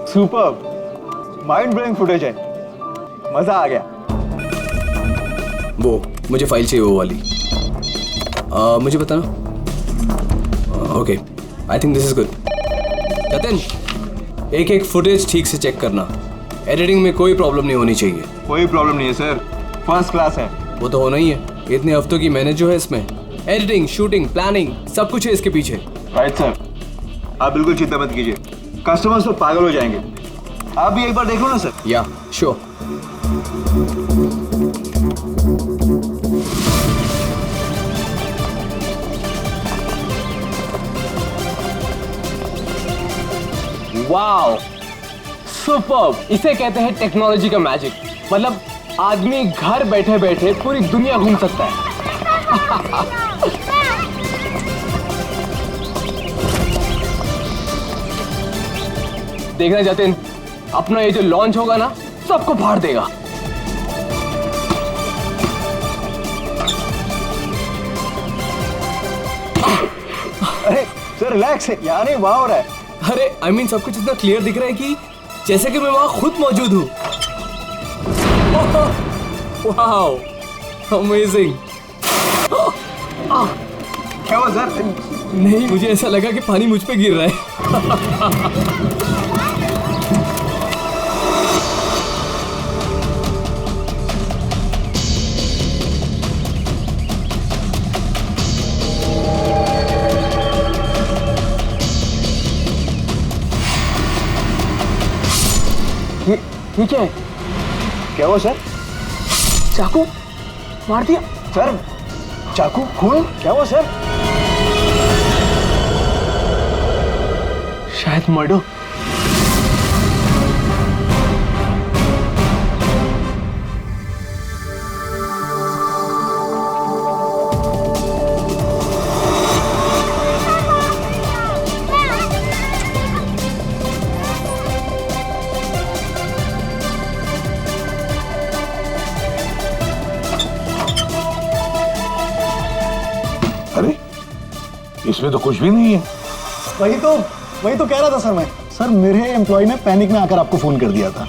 Super, mind blowing footage है, मजा आ गया। वो मुझे फाइल चाहिए, वो वाली। मुझे बताना। Okay, I think this is good. Jatin, एक एक फुटेज ठीक से चेक करना। एडिटिंग में कोई प्रॉब्लम नहीं होनी चाहिए। कोई प्रॉब्लम नहीं है सर, फर्स्ट क्लास है। वो तो होना ही है, इतने हफ्तों की मेहनत जो है इसमें, एडिटिंग, शूटिंग, प्लानिंग, सब कुछ है इसके पीछे। राइट सर, आप बिल्कुल चिंता मत कीजिए, कस्टमर्स तो पागल हो जाएंगे। आप भी एक बार देख लो ना सर। या श्योर। Wow, superb! इसे कहते हैं टेक्नोलॉजी का मैजिक। मतलब आदमी घर बैठे बैठे पूरी दुनिया घूम सकता है। देखना जतिन, अपना ये जो लॉन्च होगा ना, सबको फाड़ देगा। अरे सर रिलैक्स है, यहाँ नहीं वहाँ हो रहा है। अरे आई मीन सब कुछ इतना क्लियर दिख रहा है कि जैसे कि मैं वहां खुद मौजूद हूँ। Wow, amazing. क्या हुआ सर? नहीं, मुझे ऐसा लगा कि पानी मुझ पे गिर रहा है। ठीक है। क्या हुआ सर? चाकू मार दिया सर, चाकू खून? क्या हुआ सर? शायद मर्डर। अरे इसमें तो कुछ भी नहीं है। वही तो कह रहा था सर मैं। सर मेरे एम्प्लॉय ने पैनिक में आकर आपको फोन कर दिया था।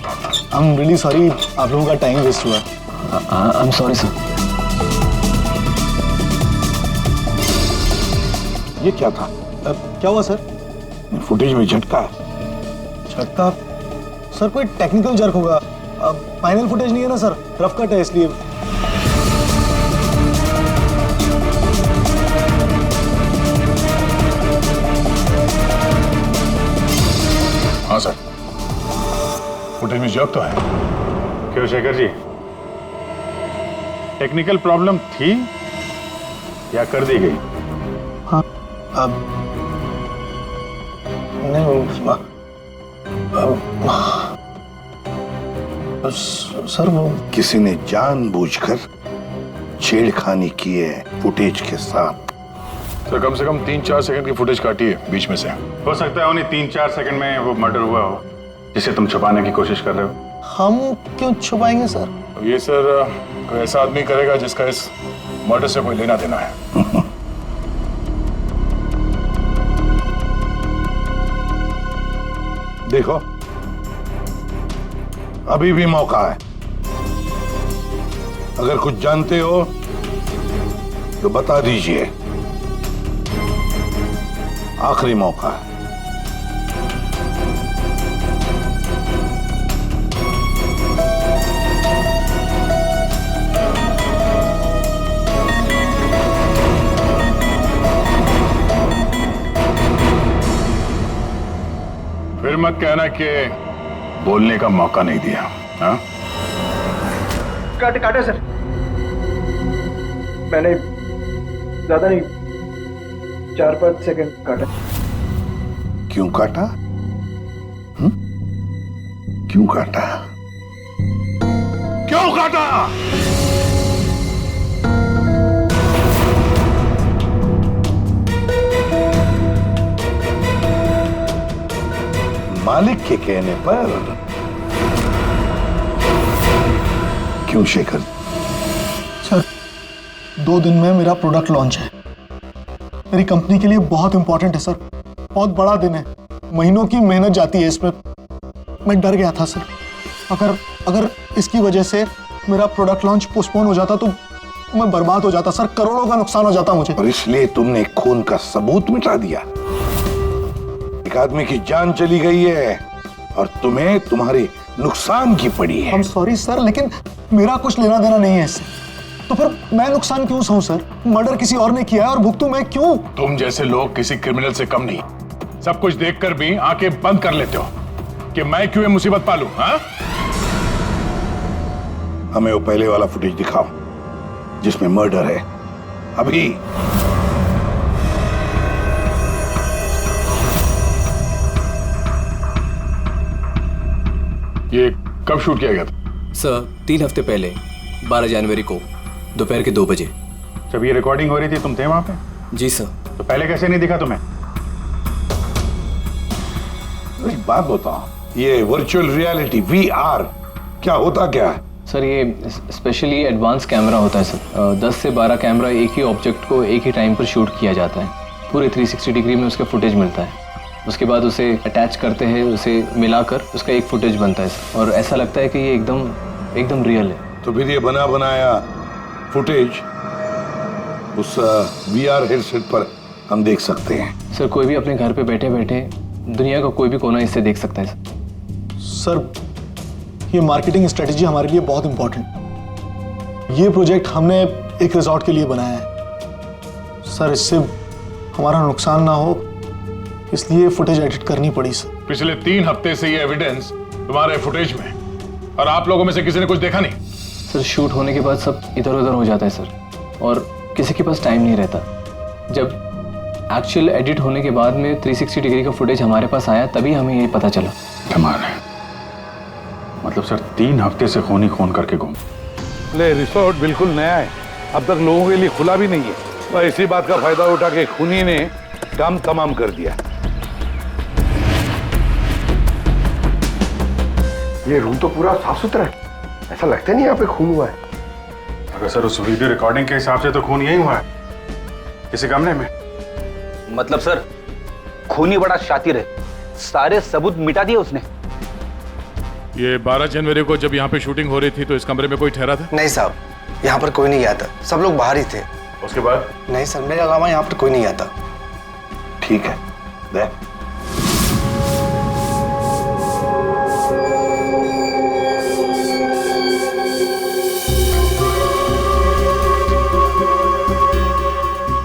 आई एम रियली सॉरी, आप लोगों का टाइम वेस्ट हुआ। I am sorry sir. ये क्या था? क्या हुआ सर? फुटेज में झटका है। झटका? सर कोई टेक्निकल जर्क होगा। फाइनल फुटेज नहीं है ना सर, रफ कट है इसलिए। हाँ सर, फुटेज में जर्क तो है। क्यों शेखर जी, टेक्निकल प्रॉब्लम थी या कर दी गई? हाँ, अब नहीं सर वो किसी ने जानबूझकर छेड़खानी की है फुटेज के साथ। तो कम से कम 3-4 सेकंड की फुटेज काटी है बीच में से। हो सकता है उन्हीं 3-4 सेकंड में वो मर्डर हुआ हो जिसे तुम छुपाने की कोशिश कर रहे हो। हम क्यों छुपाएंगे सर? ये सर कोई ऐसा आदमी करेगा जिसका इस मर्डर से कोई लेना देना है। देखो, अभी भी मौका है। अगर कुछ जानते हो तो बता दीजिए, आखिरी मौका है। फिर मत कहना कि बोलने का मौका नहीं दिया। हाँ, काटे सर, मैंने ज्यादा नहीं, 4-5 सेकंड काटा। क्यों काटा? क्यों काटा? क्यों काटा? मालिक के कहने पर। क्यों शेखर? सर 2 दिन में मेरा प्रोडक्ट लॉन्च है। मेरी कंपनी के लिए बहुत इंपॉर्टेंट है सर, बहुत बड़ा दिन है। महीनों की मेहनत जाती है इसमें। मैं डर गया था सर। अगर इसकी वजह से मेरा प्रोडक्ट लॉन्च पोस्टपोन हो जाता तो मैं बर्बाद हो जाता सर, करोड़ों का नुकसान हो जाता मुझे। और इसलिए तुमने खून का सबूत मिटा दिया। एक आदमी की जान चली गई है और तुम्हें तुम्हारे नुकसान की पड़ी है। I'm सॉरी सर, लेकिन मेरा कुछ लेना देना नहीं है इससे। तो फिर मैं नुकसान क्यों सहूं सर? मर्डर किसी और ने किया है और भुगतूं मैं क्यों? तुम जैसे लोग किसी क्रिमिनल से कम नहीं। सब कुछ देखकर भी आंखें बंद कर लेते हो कि मैं क्यों ये मुसीबत पालूं। हाँ, हमें वो पहले वाला फुटेज दिखाओ जिसमें मर्डर है। अभी ये कब शूट किया गया था? सर 3 हफ्ते पहले 12 जनवरी को दोपहर के 2 बजे। जब ये रिकॉर्डिंग हो रही थी तुम थे वहां पे? जी सर। तो पहले कैसे नहीं दिखा तुम्हें? एक बात बताओ, ये वर्चुअल रियलिटी VR क्या होता क्या है? सर ये स्पेशली एडवांस कैमरा होता है सर। 10 से 12 कैमरा एक ही ऑब्जेक्ट को एक ही टाइम पर शूट किया जाता है। पूरे 360 डिग्री में उसका फुटेज मिलता है। उसके बाद उसे अटैच करते हैं, उसे मिलाकर उसका एक फुटेज बनता है सर। और ऐसा लगता है कि ये एकदम रियल है। तो फिर ये बना बनाया फुटेज उस VR हेडसेट पर हम देख सकते हैं। सर कोई भी अपने घर पे बैठे बैठे दुनिया का कोई भी कोना इससे देख सकता है सर। सर ये मार्केटिंग स्ट्रेटेजी हमारे लिए बहुत इंपॉर्टेंट। ये प्रोजेक्ट हमने एक रिजॉर्ट के लिए बनाया है सर। इससे हमारा नुकसान ना हो इसलिए फुटेज एडिट करनी पड़ी सर। पिछले 3 हफ्ते से ये एविडेंस तुम्हारे फुटेज में, और आप लोगों में से किसी ने कुछ देखा नहीं? सर शूट होने के बाद सब इधर उधर हो जाता है सर, और किसी के पास टाइम नहीं रहता। जब एक्चुअल एडिट होने के बाद में 360 डिग्री का फुटेज हमारे पास आया तभी हमें ये पता चला। कमाल है। मतलब सर 3 हफ्ते से खून ही खून करके घूम। ले रिसोर्ट बिल्कुल नया है, अब तक लोगों के लिए खुला भी नहीं है। और इसी बात का फायदा उठा के खूनी ने काम तमाम कर दिया। ये रूम तो पूरा साफ सुथरा है, ऐसा लगता नहीं यहाँ पे खून हुआ है। अगर सर उस वीडियो रिकॉर्डिंग के हिसाब से तो खून यही हुआ है, किसी कमरे में। मतलब सर खूनी बड़ा शातिर है, सारे सबूत मिटा दिए उसने। ये 12 जनवरी को जब यहाँ पे शूटिंग हो रही थी तो इस कमरे में कोई ठहरा था? नहीं साहब, यहाँ पर कोई नहीं गया था, सब लोग बाहर ही थे। उसके बाद? नहीं सर, मेरे अलावा यहाँ पर कोई नहीं गया था। ठीक है, दे।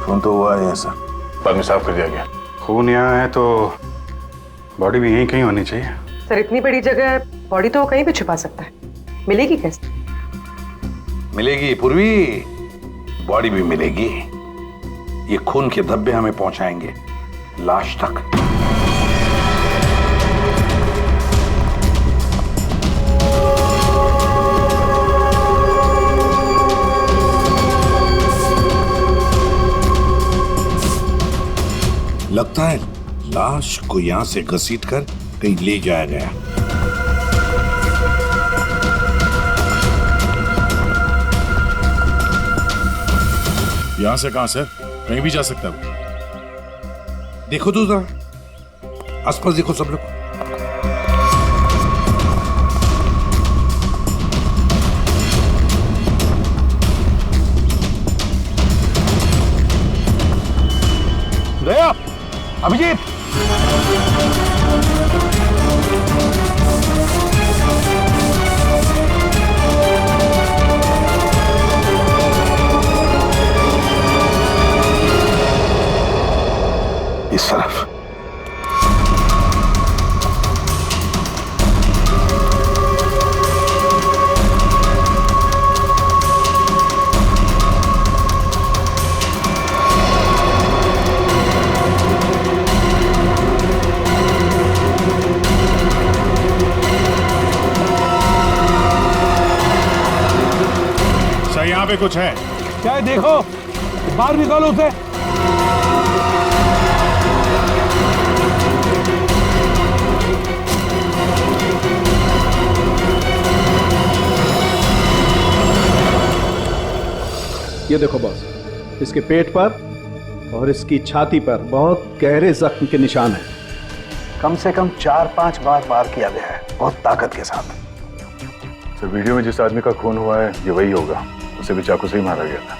खून तो हुआ है सर। बाद में साफ कर दिया गया। खून यहाँ है तो बॉडी भी यहीं कहीं होनी चाहिए। सर इतनी बड़ी जगह बॉडी तो कहीं भी छुपा सकता है, मिलेगी कैसे? मिलेगी पूर्वी, बॉडी भी मिलेगी। ये खून के धब्बे हमें पहुंचाएंगे लाश तक। लगता है लाश को यहां से घसीटकर कहीं ले जाया गया। यहां से कहां सर? कहीं भी जा सकता है। देखो तो जरा आसपास देखो सब लोग। दया, अभिजीत, इस तरफ। सर यहाँ पे कुछ है? क्या है देखो, बाहर निकालो उसे। ये देखो बॉस, इसके पेट पर और इसकी छाती पर बहुत गहरे जख्म के निशान हैं। कम से कम 4-5 बार वार किया गया है, बहुत ताकत के साथ। सर वीडियो में जिस आदमी का खून हुआ है ये वही होगा, उसे भी चाकू से ही मारा गया था।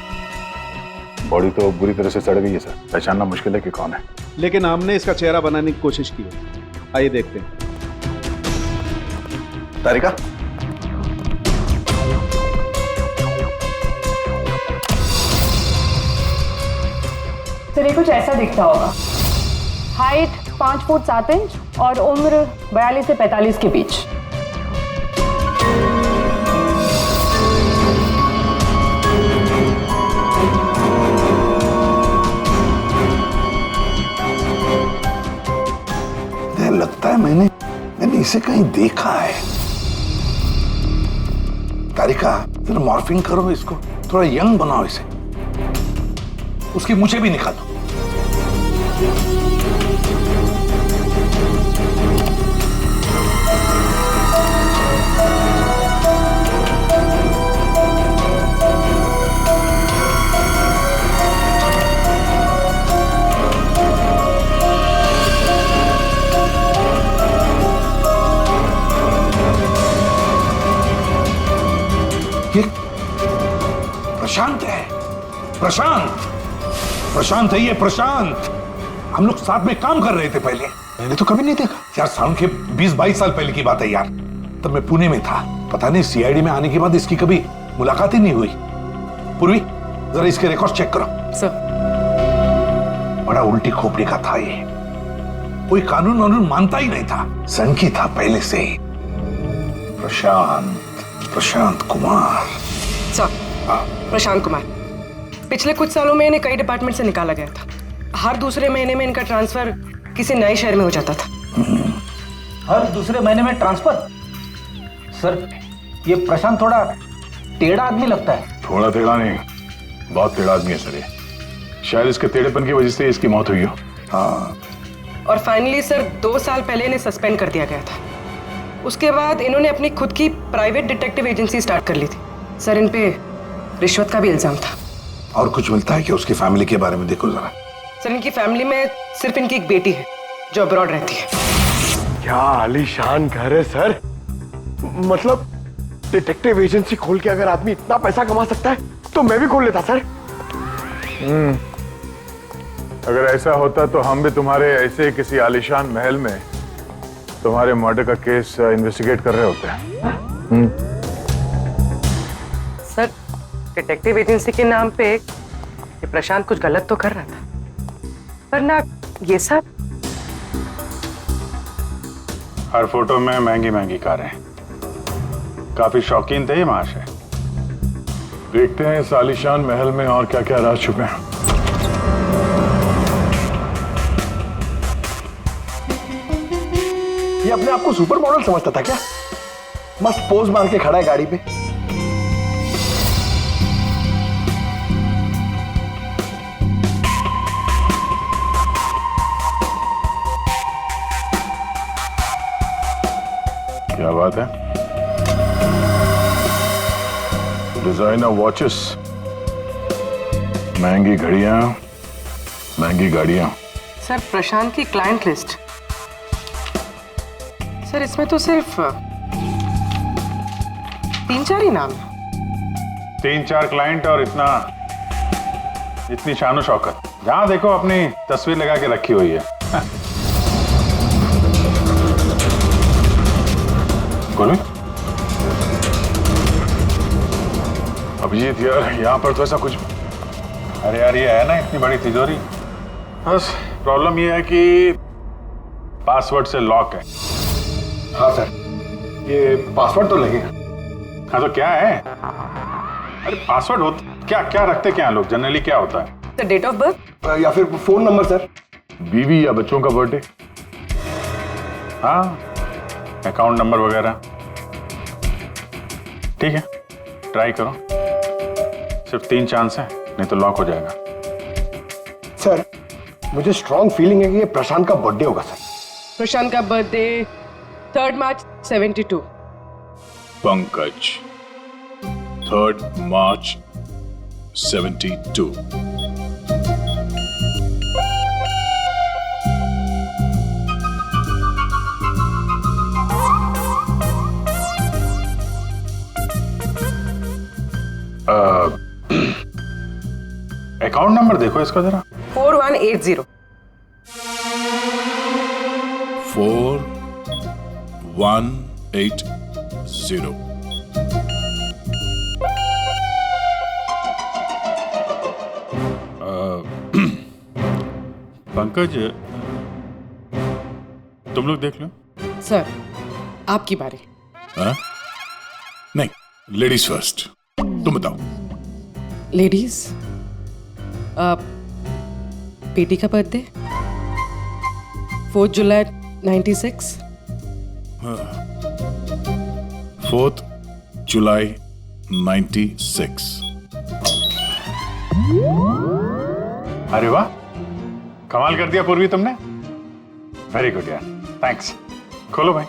बॉडी तो बुरी तरह से सड़ गई है सर, पहचानना मुश्किल है कि कौन है। लेकिन हमने इसका चेहरा बनाने की कोशिश की है, आइए देखते हैं। तारिका, सर ये कुछ ऐसा दिखता होगा। हाइट 5 फुट 7 इंच और उम्र 42 से 45 के बीच। लगता है मैंने इसे कहीं देखा है। तारिका, जरा मॉर्फिंग करो इसको, थोड़ा यंग बनाओ इसे, उसकी मूछें भी निकालो। ये प्रशांत है, प्रशांत है ये, प्रशांत। हम लोग साथ में काम कर रहे थे पहले। मैंने तो कभी नहीं देखा यार, साउंड के 20-22 साल पहले की बात है यार। तब मैं पुणे में था, पता नहीं सीआईडी में आने के बाद इसकी कभी मुलाकात ही नहीं हुई। पूर्वी, जरा इसके रिकॉर्ड चेक करो। सर, बड़ा उल्टी खोपड़ी का था ये, कोई कानून वानून मानता ही नहीं था, सनकी था पहले से ही। प्रशांत कुमार। सर, प्रशांत कुमार पिछले कुछ सालों में इन्हें कई डिपार्टमेंट से निकाला गया था। हर दूसरे महीने में इनका ट्रांसफर किसी नए शहर में हो जाता था। हर दूसरे महीने में ट्रांसफर? सर, ये प्रशांत थोड़ा टेढ़ा आदमी लगता है। थोड़ा टेढ़ा नहीं, बहुत टेढ़ा आदमी है सर ये। शायद इसके टेढ़ेपन की वजह से इसकी मौत हुई हो। हाँ, और फाइनली सर 2 साल पहले इन्हें सस्पेंड कर दिया गया था। उसके बाद इन्होंने अपनी खुद की प्राइवेट डिटेक्टिव एजेंसी स्टार्ट कर ली थी। सर, इन पे रिश्वत का भी इल्जाम था। और कुछ मिलता है कि उसकी फैमिली के बारे में देखो जरा। सर, इनकी फैमिली में सिर्फ इनकी एक बेटी है जो अब्रॉड रहती है। क्या आलीशान घर है सर। मतलब डिटेक्टिव एजेंसी खोल के अगर आदमी इतना पैसा कमा सकता है तो मैं भी खोल लेता सर। अगर ऐसा होता तो हम भी तुम्हारे ऐसे किसी आलीशान महल में तुम्हारे मर्डर का केस इन्वेस्टिगेट कर रहे होते हैं। सर, डिटेक्टिव एजेंसी के नाम पे ये प्रशांत कुछ गलत तो कर रहा था, पर ना ये सब। हर फोटो में महंगी महंगी कारें, काफी शौकीन थे ये महाशय। देखते हैं इस आलीशान महल में और क्या क्या राज छुपे हैं। ये अपने आप को सुपर मॉडल समझता था क्या? मस्त पोज मार के खड़ा है गाड़ी पे। क्या बात है? डिजाइनर वॉचेस, महंगी घड़ियां, महंगी गाड़ियां। सर, प्रशांत की क्लाइंट लिस्ट। सर, इसमें तो सिर्फ 3-4 ही नाम है। 3-4 क्लाइंट और इतनी शानो शौकत। जहां देखो अपनी तस्वीर लगा के रखी हुई है। बोलो अभिजीत यार, यहाँ पर तो ऐसा कुछ। अरे यार, ये है ना इतनी बड़ी तिजोरी, बस प्रॉब्लम ये है कि पासवर्ड से लॉक है। हाँ सर, ये पासवर्ड तो लगेगा। हाँ तो क्या है? अरे पासवर्ड हो क्या क्या रखते क्या लोग जनरली? क्या होता है? सर, डेट ऑफ बर्थ या फिर फोन नंबर सर। बीवी या बच्चों का बर्थडे, हाँ, अकाउंट नंबर वगैरह। ठीक है, ट्राई करो। सिर्फ 3 चांस है, नहीं तो लॉक हो जाएगा। सर, मुझे स्ट्रॉन्ग फीलिंग है कि ये प्रशांत का बर्थडे होगा सर। प्रशांत का बर्थडे 3 मार्च 72। पंकज 3 मार्च 72। अकाउंट नंबर देखो इसका जरा। 4180। 4180। पंकज, तुम लोग देख लो। सर आपकी बारी। हाँ? नहीं, लेडीज फर्स्ट। तुम बताओ। लेडीज, बेटी का बर्थडे 4 जुलाई 96। 4 जुलाई 96। अरे वाह, कमाल कर दिया पूर्वी तुमने। वेरी गुड यार, थैंक्स। खोलो भाई।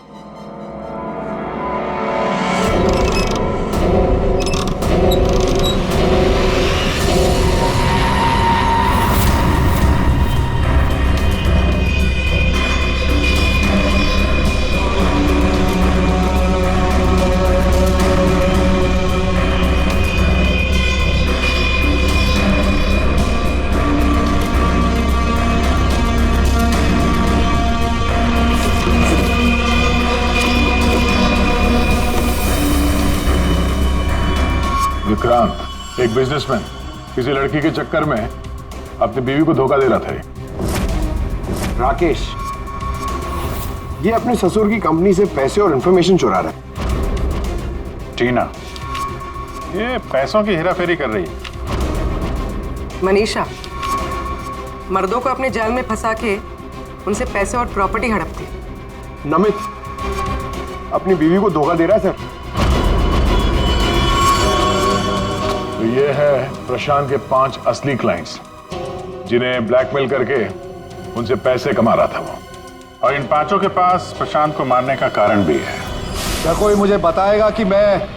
विक्रांत एक बिजनेसमैन किसी लड़की के चक्कर में अपनी बीवी को धोखा दे रहा था। राकेश, ये अपने ससुर की कंपनी से पैसे और इंफॉर्मेशन चुरा रहा है। टीना ये पैसों की हेराफेरी कर रही है। मनीषा मर्दों को अपने जाल में फंसा के उनसे पैसे और प्रॉपर्टी हड़पती। नमित अपनी बीवी को धोखा दे रहा है सर। तो ये है प्रशांत के 5 असली क्लाइंट्स जिन्हें ब्लैकमेल करके उनसे पैसे कमा रहा था वो। और इन 5 के पास प्रशांत को मारने का कारण भी है। क्या कोई मुझे बताएगा कि मैं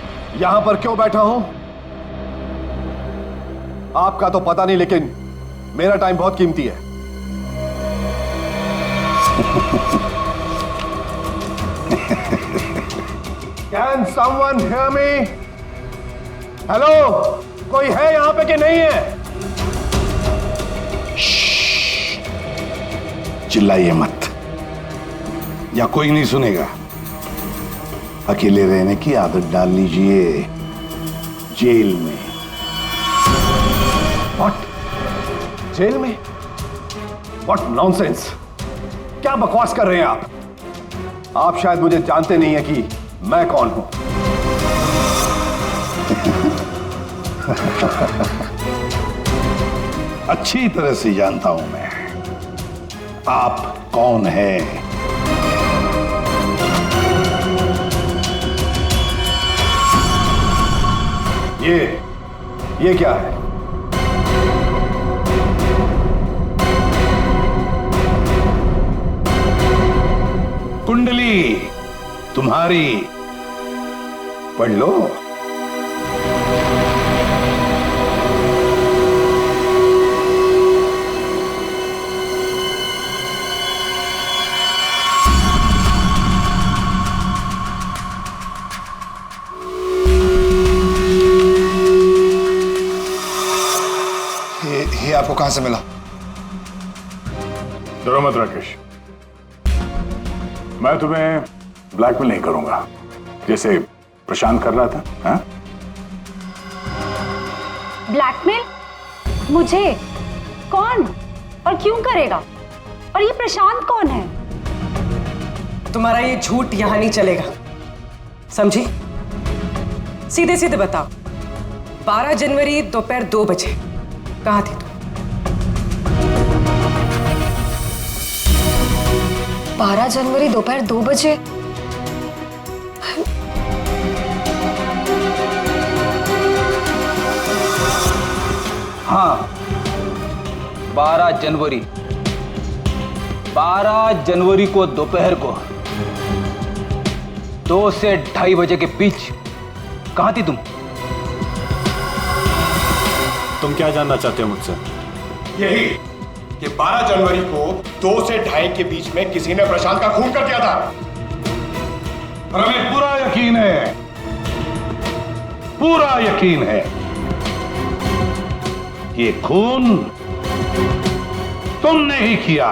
यहां पर क्यों बैठा हूं? आपका तो पता नहीं, लेकिन मेरा टाइम बहुत कीमती है। Can someone hear me? Hello, कोई है यहां पे कि नहीं है? चिल्लाइए मत, या कोई नहीं सुनेगा। अकेले रहने की आदत डाल लीजिए जेल में। What? जेल में? What nonsense? क्या बकवास कर रहे हैं आप? आप शायद मुझे जानते नहीं है कि मैं कौन हूं। अच्छी तरह से जानता हूं मैं आप कौन हैं। ये क्या है? कुंडली तुम्हारी, पढ़ लो। ये आपको कहां से मिला? डरो मत राकेश, मैं तुम्हें ब्लैकमेल नहीं करूंगा जैसे प्रशांत कर रहा था। हाँ? ब्लैकमेल? मुझे? कौन और क्यों करेगा? और ये प्रशांत कौन है? तुम्हारा ये झूठ यहां नहीं चलेगा, समझी? सीधे सीधे बताओ, 12 जनवरी दोपहर 2 बजे कहां थी तुम? 12 जनवरी दोपहर 2 बजे? हाँ, 12 जनवरी 12 जनवरी को दोपहर को 2 से 2:30 बजे के बीच कहां थी तुम? तुम क्या जानना चाहते हो मुझसे? यही कि 12 जनवरी को 2 से 2:30 के बीच में किसी ने प्रशांत का खून कर दिया था। और हमें पूरा यकीन है ये खून तुमने ही किया।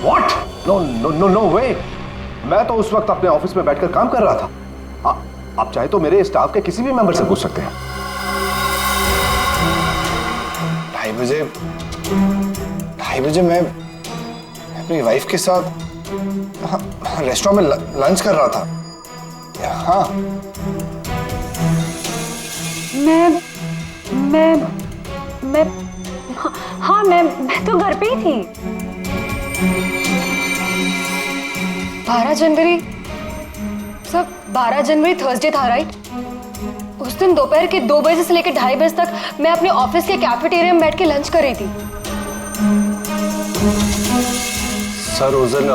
What? No, no, no, no way. मैं तो उस वक्त अपने ऑफिस में बैठकर काम कर रहा था। आप चाहे तो मेरे स्टाफ के किसी भी मेंबर से पूछ सकते हैं। 2:30 बजे मैं अपनी वाइफ के साथ रेस्टोरेंट में लंच कर रहा था। हाँ, मैं तो घर पे ही थी। 12 जनवरी सर, 12 जनवरी थर्सडे था राइट? उस दिन दोपहर के 2 बजे से लेकर 2:30 बजे तक मैं अपने ऑफिस के कैफेटेरिया में बैठ के लंच कर रही थी। सर उस दिन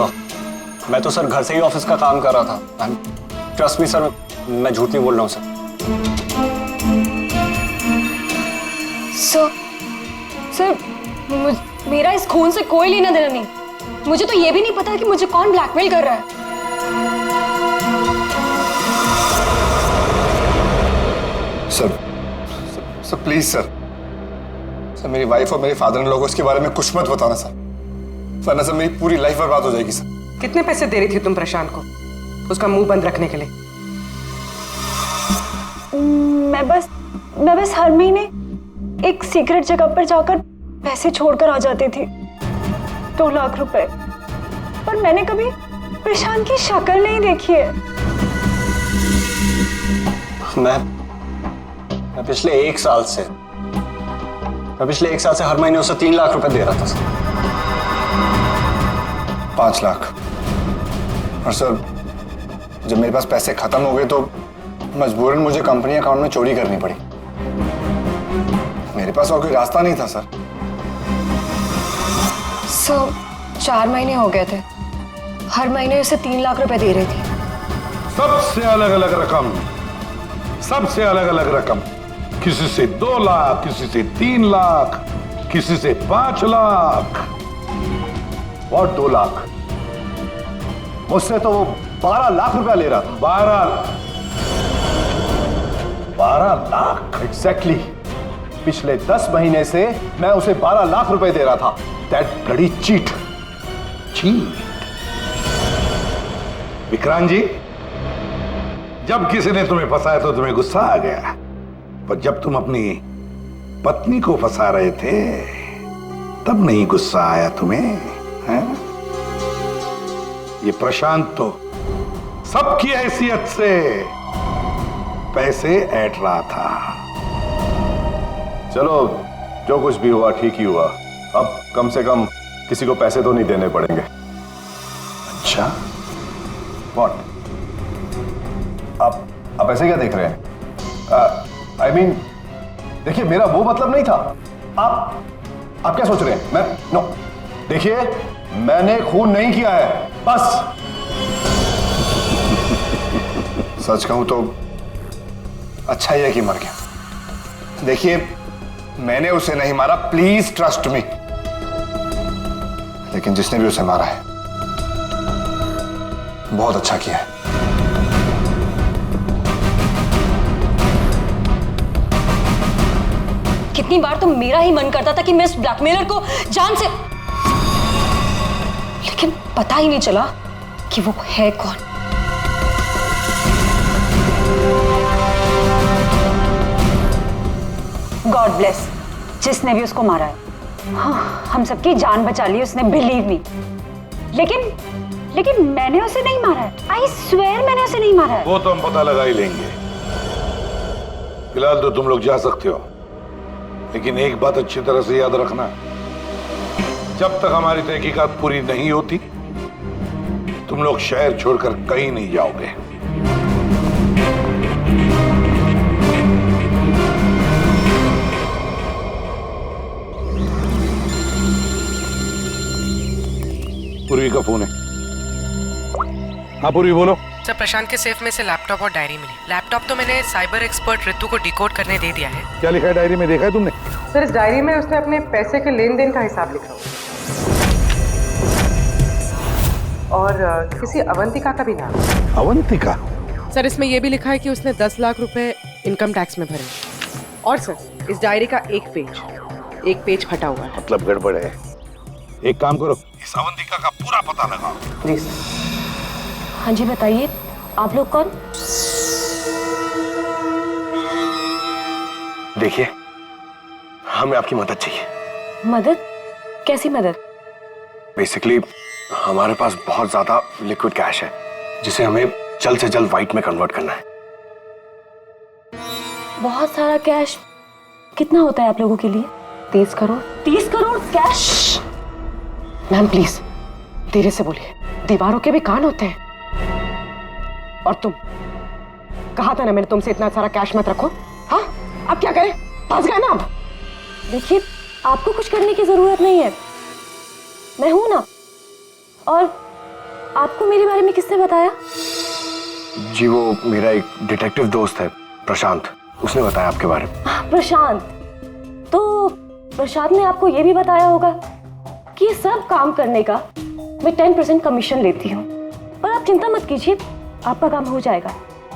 मैं तो सर घर से ही ऑफिस का काम कर रहा था। ट्रस्ट मी सर, मैं झूठ नहीं बोल रहा हूँ सर, मेरा इस खून से कोई लेना देना नहीं। मुझे तो ये भी नहीं पता कि मुझे कौन ब्लैकमेल कर रहा है। सर प्लीज सर, मेरी वाइफ और मेरे फादर इन लोगों के बारे में कुछ मत बताना सर, वरना सर मेरी पूरी लाइफ बर्बाद हो जाएगी सर। कितने पैसे दे रही थी तुम प्रशांत को उसका मुंह बंद रखने के लिए? मैं बस हर महीने एक सीक्रेट जगह पर जाकर पैसे छोड़कर आ जाती थी, 2 लाख रुपए। पर मैंने कभी प्रशांत की शक्ल नहीं देखी है। मैं पिछले 1 साल से हर महीने उसे 3 लाख रुपए दे रहा था सर। 5 लाख। और सर जब मेरे पास पैसे खत्म हो गए तो मजबूरन मुझे कंपनी अकाउंट में चोरी करनी पड़ी। मेरे पास और कोई रास्ता नहीं था सर। 4 महीने हो गए थे, हर महीने उसे 3 लाख रुपए दे रही थी। सबसे अलग अलग रकम, किसी से 2 लाख, किसी से 3 लाख, किसी से 5 लाख। और 2 लाख? मुझसे तो वो 12 लाख रुपया ले रहा था। 12 लाख एग्जैक्टली। पिछले 10 महीने से मैं उसे 12 लाख रुपए दे रहा था। That bloody cheat. Vikrant ji, जब किसी ने तुम्हें फंसाया तो तुम्हें गुस्सा आ गया, पर जब तुम अपनी पत्नी को फंसा रहे थे तब नहीं गुस्सा आया तुम्हें, हैं? ये प्रशांत तो सबकी हैसियत से पैसे ऐंठ रहा था। चलो जो कुछ भी हुआ ठीक ही हुआ। अब कम से कम किसी को पैसे तो नहीं देने पड़ेंगे। अच्छा, व्हाट? आप ऐसे क्या देख रहे हैं? I mean, देखिए मेरा वो मतलब नहीं था। आप क्या सोच रहे हैं? नो, देखिए मैंने खून नहीं किया है, बस। सच कहूं तो अच्छा ही है कि मर गया। देखिए मैंने उसे नहीं मारा, प्लीज ट्रस्ट मी। लेकिन जिसने भी उसे मारा है बहुत अच्छा किया है। कितनी बार तो मेरा ही मन करता था कि मैं इस ब्लैकमेलर को जान से, लेकिन पता ही नहीं चला कि वो है कौन। गॉड ब्लेस जिसने भी उसको मारा है। हाँ, हम सबकी जान बचा ली उसने, बिलीव मी। लेकिन मैंने उसे नहीं मारा है। आई स्वेयर मैंने उसे नहीं मारा है। वो तो हम पता लगा ही लेंगे। फिलहाल तो तुम लोग जा सकते हो, लेकिन एक बात अच्छी तरह से याद रखना, जब तक हमारी तहकीकात पूरी नहीं होती तुम लोग शहर छोड़कर कहीं नहीं जाओगे। पूर्वी का फोन है। हाँ पूर्वी बोलो। सर, प्रशांत के सेफ में से लैपटॉप और डायरी मिली। लैपटॉप तो मैंने साइबर एक्सपर्ट ऋतु को डिकोड करने दे दिया है। क्या लिखा है डायरी में, देखा है तुमने? सर, इस डायरी में उसने अपने पैसे के लेन देन का हिसाब लिखा और किसी अवंतिका का भी नाम। अवंतिका? सर, इसमें यह भी लिखा है कि उसने 10 लाख रुपए इनकम टैक्स में भरे। और सर, इस डायरी का एक पेज फटा हुआ है। मतलब गड़बड़ है। एक काम करो, इस अवंतिका का पूरा पता लगाओ। प्लीज। हाँ जी बताइए, आप लोग कौन? देखिए, हमें आपकी मदद चाहिए। मदद? कैसी मदद? बेसिकली हमारे पास बहुत ज्यादा लिक्विड कैश है जिसे हमें जल्द से जल्द व्हाइट में कन्वर्ट करना है। बहुत सारा कैश? कितना होता है आप लोगों के लिए? 30 crore. 30 crore cash? Ma'am please धीरे से बोलिए, दीवारों के भी कान होते हैं। और तुम, कहा था ना मैंने तुमसे इतना सारा कैश मत रखो। हाँ, अब क्या करें? फंस गए ना अब। देखिए, आपको कुछ करने की जरूरत नहीं है, मैं हूं ना। और आपको मेरे बारे में किसने बताया? जी वो मेरा एक डिटेक्टिव दोस्त है प्रशांत, उसने बताया आपके बारे में। प्रशांत? तो प्रशांत ने आपको यह भी बताया होगा कि ये सब काम करने का मैं 10% कमीशन लेती हूँ। पर आप चिंता मत कीजिए, आपका काम हो जाएगा।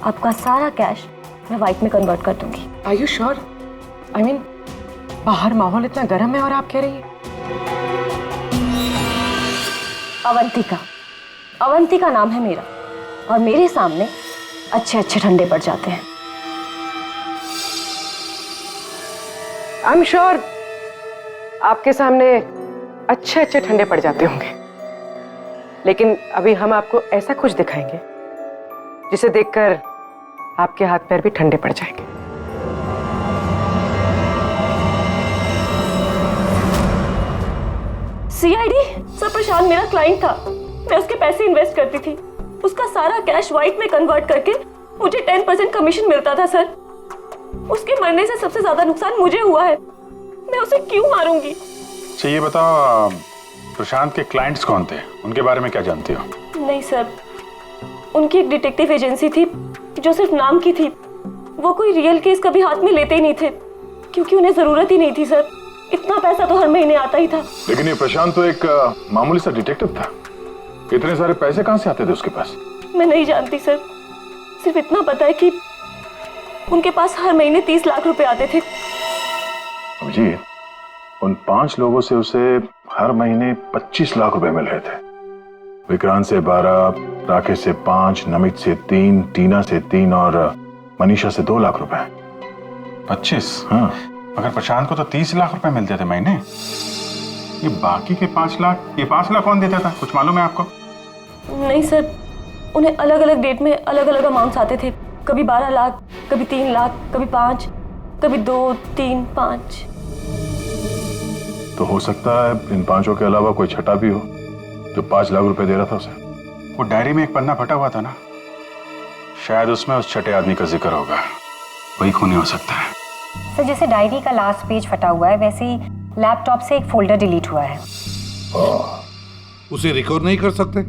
आपका सारा कैश मैं व्हाइट में कन्वर्ट कर दूंगी। Are you sure? I mean, बाहर माहौल इतना गर्म है और आप कह रही हैं? अवंतिका नाम है मेरा, और मेरे सामने अच्छे अच्छे ठंडे पड़ जाते हैं। आई एम श्योर आपके सामने अच्छे अच्छे ठंडे पड़ जाते होंगे, लेकिन अभी हम आपको ऐसा कुछ दिखाएंगे जिसे देखकर आपके हाथ पैर भी ठंडे पड़ जाएंगे। सीआईडी? सर, प्रशांत मेरा क्लाइंट था, मैं उसके पैसे इन्वेस्ट करती थी। उसका सारा कैश व्हाइट में कन्वर्ट करके मुझे 10% कमीशन मिलता था सर। उसके मरने से सबसे ज्यादा नुकसान मुझे हुआ है, मैं उसे क्यों मारूंगी? अच्छा ये बताओ, प्रशांत के क्लाइंट्स कौन थे, उनके बारे में क्या जानती हो? नहीं सर, उनकी एक डिटेक्टिव एजेंसी थी जो सिर्फ नाम की थी। वो कोई रियल केस कभी हाथ में लेते ही नहीं थे, क्योंकि उन्हें जरूरत ही नहीं थी सर। इतना पैसा तो हर महीने आता ही था। लेकिन ये प्रशांत तो एक मामूली सा डिटेक्टिव था, इतने सारे पैसे कहां से आते थे उसके पास? मैं नहीं जानती सर, सिर्फ इतना पता है कि उनके पास हर महीने 30 लाख रुपए आते थे। जी, उन 5 लोगों से उसे हर महीने 25 लाख रुपए मिल रहे थे। विक्रांत से 12, राकेश से 5, नमित से 3, टीना से 3 और मनीषा से 2 लाख रुपए। 25? हाँ। मगर प्रशांत को तो 30 लाख रुपए मिलते थे महीने। ये बाकी के 5 लाख, ये 5 लाख कौन देता था, कुछ मालूम है आपको? नहीं सर, उन्हें अलग अलग डेट में अलग अलग अमाउंट्स आते थे। कभी 12 लाख, कभी 3 लाख, कभी 5, कभी 2, 3, 5। तो हो सकता है इन 5 के अलावा कोई छठा भी हो जो 5 लाख रुपए दे रहा था उसे। वो डायरी में एक पन्ना फटा हुआ था ना, शायद उसमें उस छठे आदमी का जिक्र होगा, वही खूनी हो सकता है। सर, जैसे डायरी का लास्ट पेज फटा हुआ है, वैसे ही लैपटॉप से एक फोल्डर डिलीट हुआ है। उसे रिकवर नहीं कर सकते?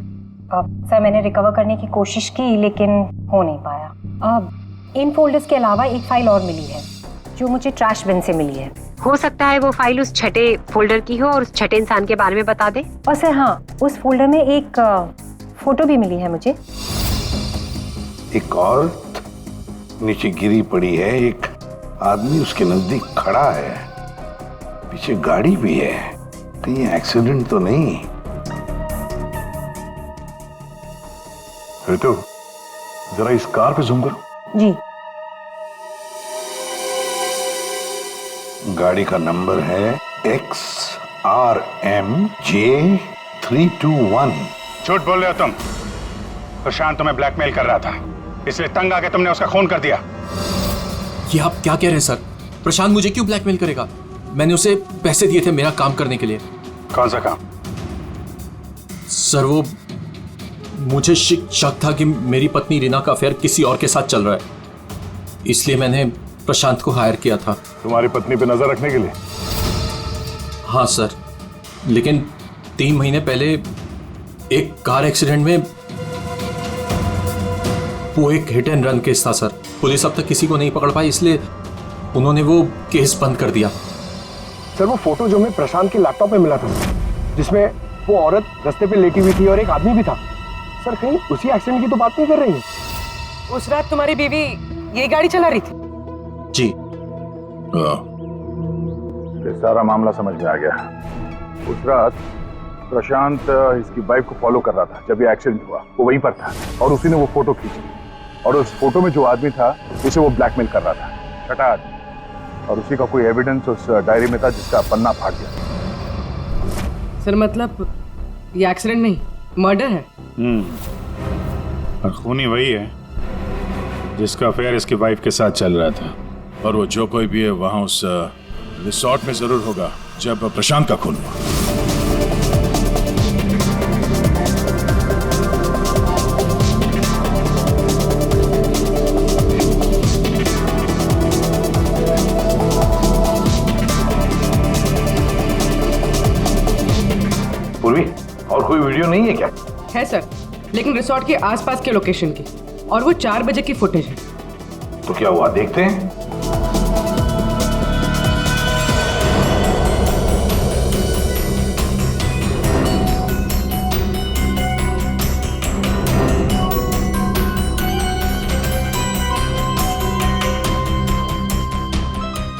सर, मैंने रिकवर करने की कोशिश की लेकिन हो नहीं पाया। अब इन फोल्डर्स के अलावा एक फाइल और मिली है जो मुझे ट्रैश बिन से मिली है। हो सकता है वो फाइल उस छठे फोल्डर की हो और उस छठे इंसान के बारे में बता दे। और सर हाँ, उस फोल्डर में एक फोटो भी मिली है मुझे। एक औरत नीचे गिरी पड़ी है, एक आदमी उसके नजदीक खड़ा है, पीछे गाड़ी भी है। कहीं एक्सीडेंट तो नहीं? तो जरा इस कार पे जूम करो। जी। गाड़ी का नंबर है XRMJ321। झूठ बोल रहे हो तुम। प्रशांत तुम्हें ब्लैकमेल कर रहा था, इसलिए तंग आके तुमने उसका खून कर दिया। ये आप क्या कह रहे हैं सर? प्रशांत मुझे क्यों ब्लैकमेल करेगा? मैंने उसे पैसे दिए थे मेरा काम करने के लिए। कौन सा काम? सर वो मुझे शक था कि मेरी पत्नी रीना का अफेयर किसी और के साथ चल रहा है, इसलिए मैंने प्रशांत को हायर किया था। तुम्हारी पत्नी पे नजर रखने के लिए? हाँ सर, लेकिन 3 महीने पहले एक कार एक्सीडेंट में, वो एक हिट एंड रन केस था सर। पुलिस अब तक किसी को नहीं पकड़ पाई, इसलिए उन्होंने वो केस बंद कर दिया। सर वो फोटो जो हमें प्रशांत के लैपटॉप में मिला था, जिसमें वो औरत रास्ते पे लेटी हुई थी और एक आदमी भी था, सर कहीं उसी एक्सीडेंट की तो बात नहीं कर रही है? उस रात तुम्हारी बीवी ये गाड़ी चला रही थी? जी। ये सारा मामला समझ में आ गया। उस रात प्रशांत इसकी वाइफ को फॉलो कर रहा था। जब ये एक्सीडेंट हुआ वो वहीं पर था और उसी ने वो फोटो खींची और उस फोटो में जो आदमी था उसे वो ब्लैकमेल कर रहा था, छठा आदमी। और उसी का कोई एविडेंस उस डायरी में था जिसका पन्ना फाड़ गया। सर मतलब ये एक्सीडेंट नहीं, मर्डर है। और खूनी वही है जिसका अफेयर इसकी वाइफ के साथ चल रहा था। और वो जो कोई भी है वहां उस रिसोर्ट में जरूर होगा जब प्रशांत का खून हुआ। पूर्वी, और कोई वीडियो नहीं है क्या? है सर, लेकिन रिसोर्ट के आसपास के लोकेशन की, और वो 4 बजे की फुटेज है। तो क्या हुआ देखते हैं।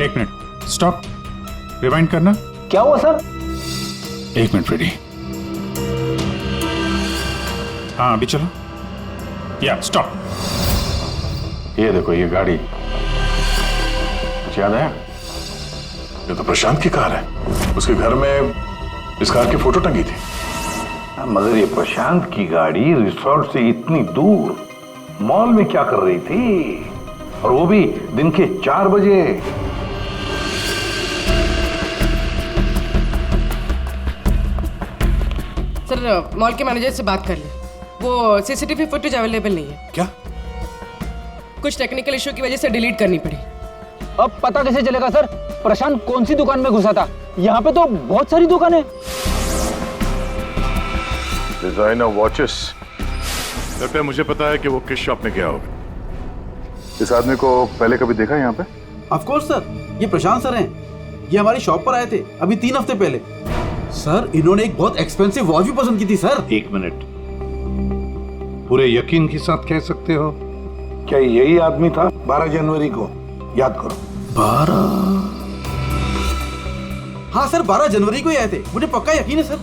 एक मिनट, स्टॉप, रिवाइंड करना। क्या हुआ सर? एक मिनट रेडी। हाँ अभी चलो। या स्टॉप। ये देखो ये गाड़ी, कुछ याद है? ये तो प्रशांत की कार है। उसके घर में इस कार की फोटो टंगी थी। मगर ये प्रशांत की गाड़ी रिसोर्ट से इतनी दूर मॉल में क्या कर रही थी, और वो भी दिन के 4 बजे? सर मॉल के मैनेजर से बात कर ले, वो सीसीटीवी फुटेज अवेलेबल नहीं है। क्या? कुछ टेक्निकल इशू की वजह से डिलीट करनी पड़ी। अब पता कैसे चलेगा सर प्रशांत कौन सी दुकान में घुसा था? यहाँ पे तो बहुत सारी दुकानें। Designer watches. लगता है मुझे पता है कि वो किस शॉप में गया होगा। इस आदमी को पहले कभी देखा है यहाँ पे? ऑफ कोर्स सर, ये प्रशांत सर हैं। ये हमारी शॉप पर आए थे अभी 3 हफ्ते पहले। सर इन्होंने एक बहुत एक्सपेंसिव वॉच भी पसंद की थी सर। 1 मिनट, पूरे यकीन के साथ कह सकते हो क्या यही आदमी था 12 जनवरी को? याद करो। 12? हाँ सर, 12 जनवरी को ही आए थे, मुझे पक्का यकीन है सर।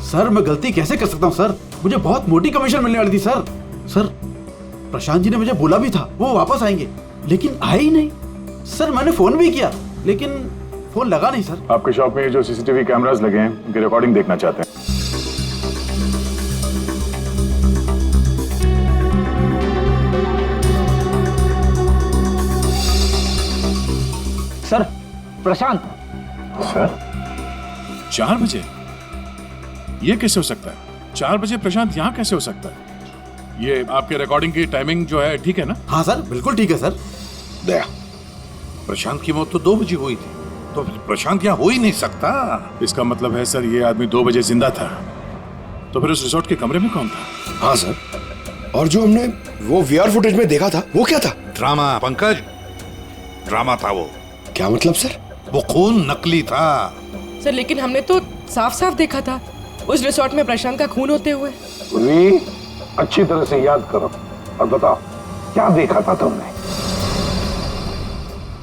सर मैं गलती कैसे कर सकता हूँ सर, मुझे बहुत मोटी कमीशन मिलने वाली थी सर। सर प्रशांत जी ने मुझे बोला भी था वो वापस आएंगे, लेकिन आए ही नहीं। सर मैंने फोन भी किया लेकिन फोन लगा नहीं सर। आपके शॉप में जो सीसीटीवी कैमरास लगे हैं उनकी रिकॉर्डिंग देखना चाहते हैं। सर प्रशांत। सर 4 बजे? ये कैसे हो सकता है? 4 बजे प्रशांत यहाँ कैसे हो सकता है? ये आपके रिकॉर्डिंग की टाइमिंग जो है ठीक है ना? हाँ सर बिल्कुल ठीक है सर। दया, प्रशांत की मौत तो 2 बजे हुई थी, तो प्रशांत यहाँ हो ही नहीं सकता। इसका मतलब है सर ये आदमी 2 बजे जिंदा था, तो फिर उस रिसोर्ट के कमरे में कौन था? हाँ सर, और जो हमने वो वीआर फुटेज में देखा था वो क्या था? ड्रामा पंकज, ड्रामा था वो। क्या मतलब सर? वो खून नकली था। सर लेकिन हमने तो साफ साफ देखा था उस रिसोर्ट में प्रशांत का खून होते हुए। अच्छी तरह से याद करो और बताओ क्या देखा था तुमने?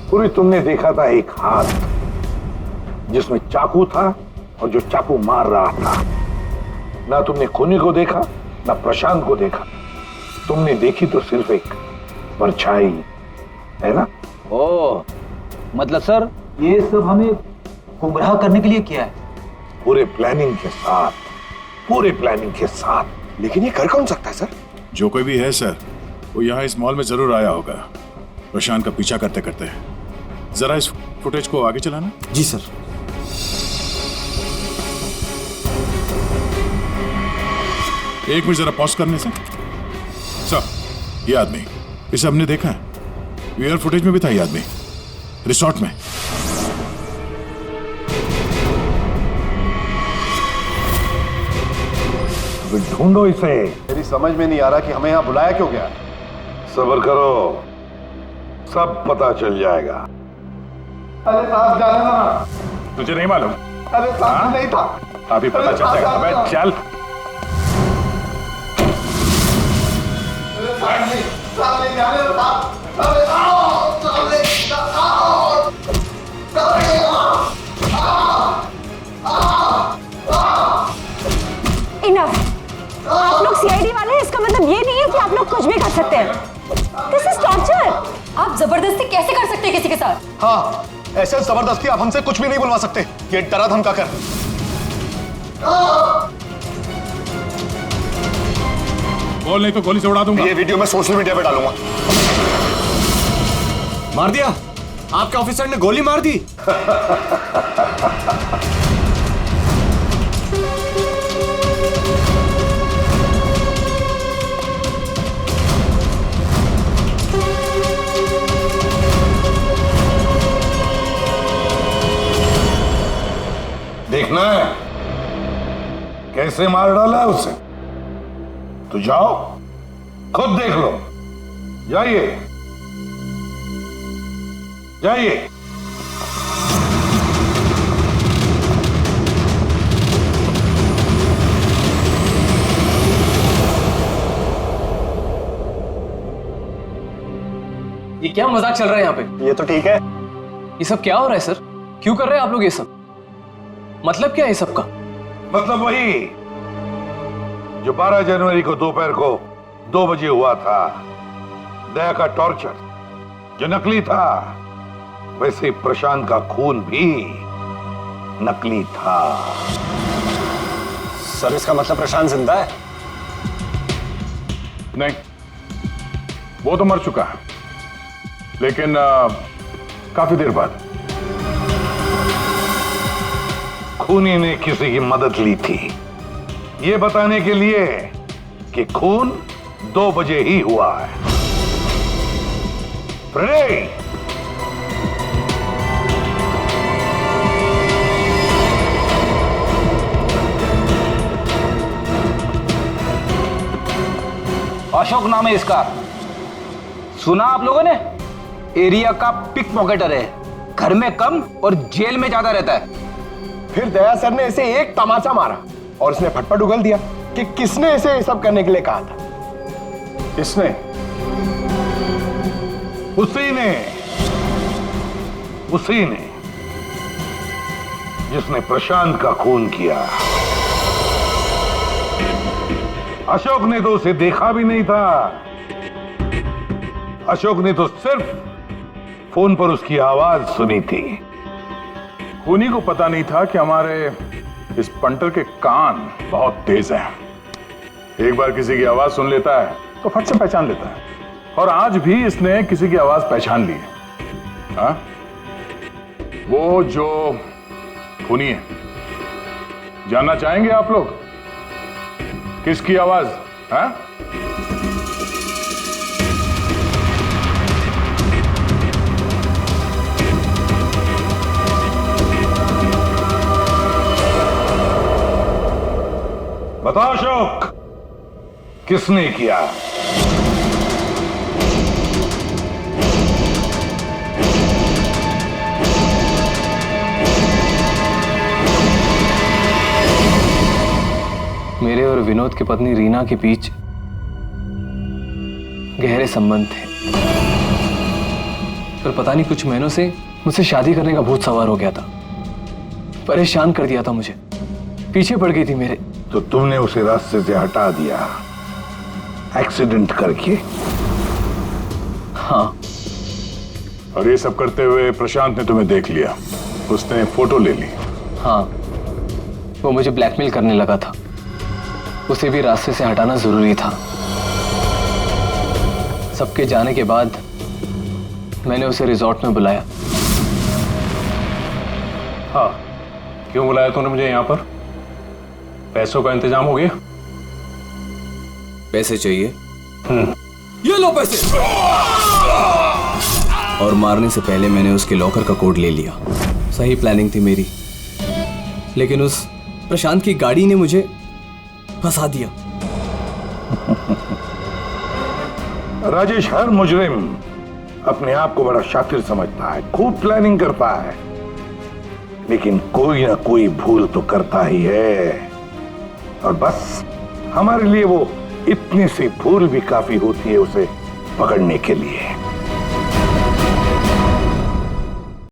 पूरी तुमने देखा था एक हाथ जिसमें चाकू था और जो चाकू मार रहा था। ना तुमने खूनी को देखा ना प्रशांत को देखा, तुमने देखी तो सिर्फ एक परछाई, है ना? ओ मतलब सर ये सब हमें गुमराह करने के लिए किया है? पूरे प्लानिंग के साथ, पूरे प्लानिंग के साथ। लेकिन ये कर कौन सकता है सर? जो कोई भी है सर वो यहाँ इस मॉल में जरूर आया होगा प्रशांत का पीछा करते करते। जरा इस फुटेज को आगे चलाना। जी सर। एक मिनट जरा पॉज करने से। सर ये आदमी, इसे हमने देखा है, वीआर फुटेज में भी था ये आदमी रिसोर्ट में। ढूंढो इसे। मेरी समझ में नहीं आ रहा कि हमें यहाँ बुलाया क्यों गया। सब्र करो, सब पता चल जाएगा। अरे साहब जाने ना। तुझे नहीं मालूम? अरे साहब नहीं था। अभी पता चल जाएगा। अबे चल। सामने जाने दो साहब। अरे आओ, सामने आओ, सामने आओ। सीआईडी वाले हैं, इसका मतलब ये नहीं है कि आप लोग कुछ भी कर सकते हैं। This is torture. आप जबरदस्ती कैसे कर सकते हैं किसी के साथ? हाँ, ऐसे जबरदस्ती आप हमसे कुछ भी नहीं बुलवा सकते। ये डरा धमका कर। बोल नहीं तो गोली से उड़ा दूंगा। ये वीडियो मैं सोशल मीडिया पे डालूंगा। मार दिया? आपके ऑफिसर ने गोली मार दी? देखना है कैसे मार डाला है उसे? तो जाओ खुद देख लो। जाइए जाइए। ये क्या मजाक चल रहा है यहाँ पे? ये तो ठीक है। ये सब क्या हो रहा है सर? क्यों कर रहे हैं आप लोग ये सब? मतलब क्या है ये सब का? मतलब वही जो 12 जनवरी को दोपहर को 2 बजे हुआ था, दया का टॉर्चर जो नकली था, वैसे प्रशांत का खून भी नकली था। सर इसका मतलब प्रशांत जिंदा है? नहीं, वो तो मर चुका है, लेकिन काफी देर बाद। खूनी ने किसी की मदद ली थी ये बताने के लिए कि खून 2 बजे ही हुआ है। फ्रेडे, अशोक नाम है इसका। सुना आप लोगों ने? एरिया का पिक पॉकेटर है, घर में कम और जेल में ज्यादा रहता है। फिर दया सर ने इसे एक तमाचा मारा और उसने फटफट उगल दिया कि किसने इसे सब करने के लिए कहा था। किसने? उसी ने जिसने प्रशांत का खून किया। अशोक ने तो उसे देखा भी नहीं था। अशोक ने तो सिर्फ फोन पर उसकी आवाज सुनी थी। खूनी को पता नहीं था कि हमारे इस पंटर के कान बहुत तेज हैं। एक बार किसी की आवाज सुन लेता है तो फट से पहचान लेता है, और आज भी इसने किसी की आवाज पहचान ली है। हाँ? वो जो खूनी है, जानना चाहेंगे आप लोग किसकी आवाज? हाँ? बताओ अशोक, किसने किया? मेरे और विनोद की पत्नी रीना के बीच गहरे संबंध थे, पर पता नहीं कुछ महीनों से मुझसे शादी करने का भूत सवार हो गया था। परेशान कर दिया था मुझे, पीछे पड़ गई थी मेरे। तो तुमने उसे रास्ते से हटा दिया एक्सीडेंट करके? हाँ। और ये सब करते हुए प्रशांत ने तुम्हें देख लिया, उसने फोटो ले ली। हाँ, वो मुझे ब्लैकमेल करने लगा था। उसे भी रास्ते से हटाना जरूरी था। सबके जाने के बाद मैंने उसे रिजॉर्ट में बुलाया। हाँ, क्यों बुलाया तूने मुझे यहाँ पर? पैसों का इंतजाम हो गया? पैसे चाहिए? ये लो पैसे। और मारने से पहले मैंने उसके लॉकर का कोड ले लिया। सही प्लानिंग थी मेरी, लेकिन उस प्रशांत की गाड़ी ने मुझे फंसा दिया। राजेश हर मुजरिम अपने आप को बड़ा शातिर समझता है, खूब प्लानिंग करता है, लेकिन कोई ना कोई भूल तो करता ही है। और बस हमारे लिए वो इतनी सी भूल भी काफी होती है उसे पकड़ने के लिए।